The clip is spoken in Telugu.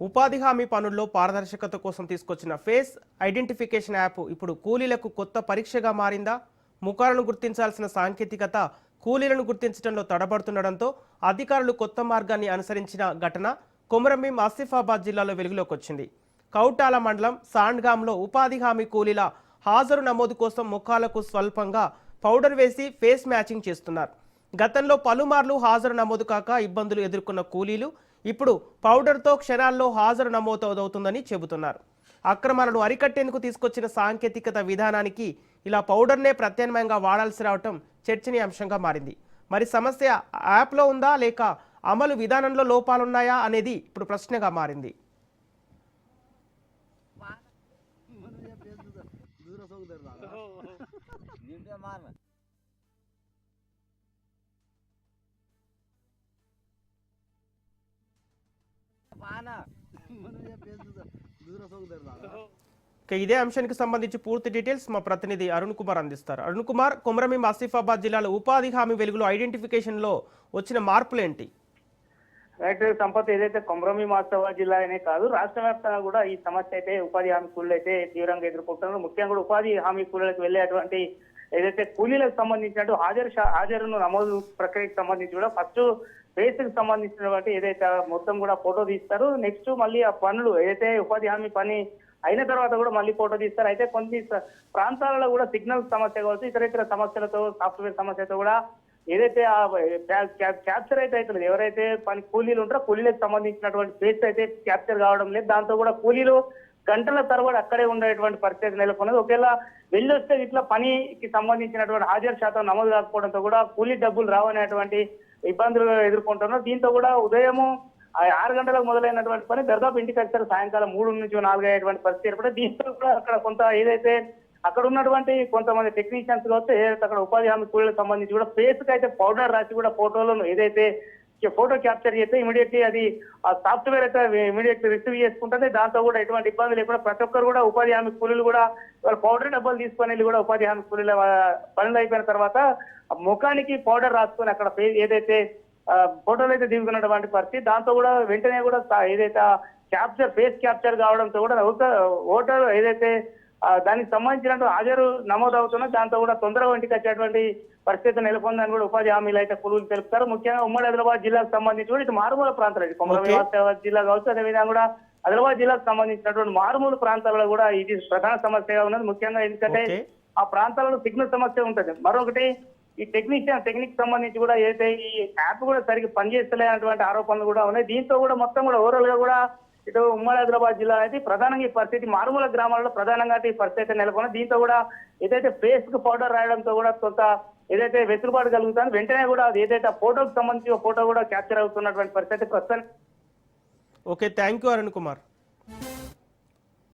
ఉపాధి హామీ పనుల్లో పారదర్శకత కోసం తీసుకొచ్చిన ఫేస్ ఐడెంటిఫికేషన్ యాప్ ఇప్పుడు కూలీలకు కొత్త పరీక్షగా మారిందా? ముఖాలను గుర్తించాల్సిన సాంకేతికత కూలీలను గుర్తించడంలో తడబడుతుండడంతో అధికారులు కొత్త మార్గాన్ని అనుసరించిన ఘటన కొమరంభీం ఆసిఫాబాద్ జిల్లాలో వెలుగులోకి వచ్చింది. కౌటాల మండలం సాండ్గాంలో ఉపాధి హామీ కూలీల హాజరు నమోదు కోసం ముఖాలకు స్వల్పంగా పౌడర్ వేసి ఫేస్ మ్యాచింగ్ చేస్తున్నారు. గతంలో పలుమార్లు హాజరు నమోదు కాక ఇబ్బందులు ఎదుర్కొన్న కూలీలు ఇప్పుడు పౌడర్తో క్షణాల్లో హాజరు నమోదవుతుందని చెబుతున్నారు. అక్రమాలను అరికట్టేందుకు తీసుకొచ్చిన సాంకేతికత విధానానికి ఇలా పౌడర్నే ప్రత్యామ్నాయంగా వాడాల్సి రావటం చర్చనీయాంశంగా మారింది. మరి సమస్య యాప్లో ఉందా లేక అమలు విధానంలో లోపాలున్నాయా అనేది ఇప్పుడు ప్రశ్నగా మారింది. ఇదే అంశానికి సంబంధించి పూర్తి డీటెయిల్స్ మా ప్రతినిధి అరుణ్ కుమార్ అందిస్తారు. అరుణ్ కుమార్, కొమరంభీం ఆసిఫాబాద్ జిల్లాలో ఉపాధి హామీ వెలుగులో ఐడెంటిఫికేషన్ లో వచ్చిన మార్పులేంటి? రైట్ సంపత్, ఏదైతే కొమరంభీం ఆసిఫాబాద్ జిల్లా అనే కాదు రాష్ట్ర వ్యాప్తంగా కూడా ఈ సమస్య అయితే ఉపాధి హామీ కూలీలు అయితే తీవ్రంగా ఎదుర్కొంటున్నారు. ముఖ్యంగా కూడా ఉపాధి హామీ కూలీలకు వెళ్ళేటువంటి ఏదైతే కూలీలకు సంబంధించినట్టు హాజరును నమోదు ప్రక్రియకు సంబంధించి కూడా ఫస్ట్ ఫేస్ కి సంబంధించినటువంటి ఏదైతే మొత్తం కూడా ఫోటో తీస్తారు. నెక్స్ట్ మళ్ళీ ఆ పనులు ఏదైతే ఉపాధి హామీ పని అయిన తర్వాత కూడా మళ్ళీ ఫోటో తీస్తారు. అయితే కొన్ని ప్రాంతాలలో కూడా సిగ్నల్ సమస్య కావచ్చు, ఇతర సమస్యలతో సాఫ్ట్వేర్ సమస్యతో కూడా ఏదైతే క్యాప్చర్ అయితే అవుతుంది. ఎవరైతే పని కూలీలు ఉంటారో కూలీలకు సంబంధించినటువంటి ఫేస్ అయితే క్యాప్చర్ కావడం లేదు. దాంతో కూడా కూలీలు గంటల తరబడి అక్కడే ఉండేటువంటి పరిస్థితి నెలకొన్నది. ఒకవేళ వెళ్ళొస్తే ఇట్లా పనికి సంబంధించినటువంటి హాజరు శాతం నమోదు కాకపోవడంతో కూడా కూలీ డబ్బులు రావనేటువంటి ఇబ్బందులు ఎదుర్కొంటున్నారు. దీంతో కూడా ఉదయము 6 గంటలకు మొదలైనటువంటి పని దాదాపు ఇంటికి వచ్చారు సాయంకాలం 3 నుంచి 4 అయ్యేటువంటి పరిస్థితి ఏర్పడి దీంతో కూడా అక్కడ కొంత ఏదైతే అక్కడ ఉన్నటువంటి కొంతమంది టెక్నీషియన్స్ కావచ్చు, ఏదైతే అక్కడ ఉపాధి హామీ కూలీలకు సంబంధించి కూడా ఫేస్ కి అయితే పౌడర్ రాసి కూడా ఫోటోలను ఏదైతే ఫోటో క్యాప్చర్ చేస్తే ఇమీడియట్లీ అది ఆ సాఫ్ట్వేర్ అయితే ఇమీడియట్ రిసీవ్ చేసుకుంటుంది. దాంతో కూడా ఎటువంటి ఇబ్బంది లేకుండా ప్రతి ఒక్కరు కూడా ఉపాధి హామీ కూలీలు కూడా వాళ్ళ పౌడర్ డబ్బాలు తీసుకొని వెళ్ళి కూడా ఉపాధి హామీ కూలీల పనులు అయిపోయిన తర్వాత ముఖానికి పౌడర్ రాసుకొని అక్కడ ఏదైతే ఫోటోలు అయితే దిగుతున్నటువంటి పరిస్థితి. దాంతో కూడా వెంటనే కూడా ఏదైతే క్యాప్చర్ ఫేస్ క్యాప్చర్ కావడంతో కూడా ఓటర్ ఏదైతే దానికి సంబంధించినట్టు హాజరు నమోదు అవుతున్నా దాంతో కూడా తొందరగా ఇంటికి వచ్చేటువంటి పరిస్థితి నెలకొందని కూడా ఉపాధి హామీలు అయితే కూలీలు తెలుపుతారు. ముఖ్యంగా ఉమ్మడి ఆదిలాబాద్ జిల్లాకు సంబంధించి కూడా ఇటు మారుమూల ప్రాంతాలు కొమరంభీం ఆసిఫాబాద్ జిల్లా కావచ్చు, అదేవిధంగా కూడా ఆదిలాబాద్ జిల్లాకు సంబంధించినటువంటి మారుమూల ప్రాంతాలలో కూడా ఇది ప్రధాన సమస్యగా ఉన్నది. ముఖ్యంగా ఎందుకంటే ఆ ప్రాంతాలలో సిగ్నల్ సమస్య ఉంటుంది. మరొకటి ఈ టెక్నిక్ సంబంధించి కూడా ఏదైతే ఈ యాప్ కూడా సరిగ్గా పనిచేస్తలేనటువంటి ఆరోపణలు కూడా ఉన్నాయి. దీంతో కూడా మొత్తం కూడా ఓవరాల్ గా కూడా ఇటు ఉమ్మడి ఆదిలాబాద్ జిల్లా అయితే ప్రధానంగా ఈ పరిస్థితి మారుమూల గ్రామాల్లో ప్రధానంగా ఈ పరిస్థితి నెలకొన్నది. దీంతో కూడా ఏదైతే ఫేస్ కు పౌడర్ రాయడంతో కూడా కొంత ఏదైతే వెసులుబాటు కలుగుతుందో వెంటనే కూడా ఏదైతే ఫోటోకి సంబంధించి ఫోటో కూడా క్యాప్చర్ అవుతున్నటువంటి పరిస్థితి ప్రస్తుతం. Okay, thank you Arun Kumar.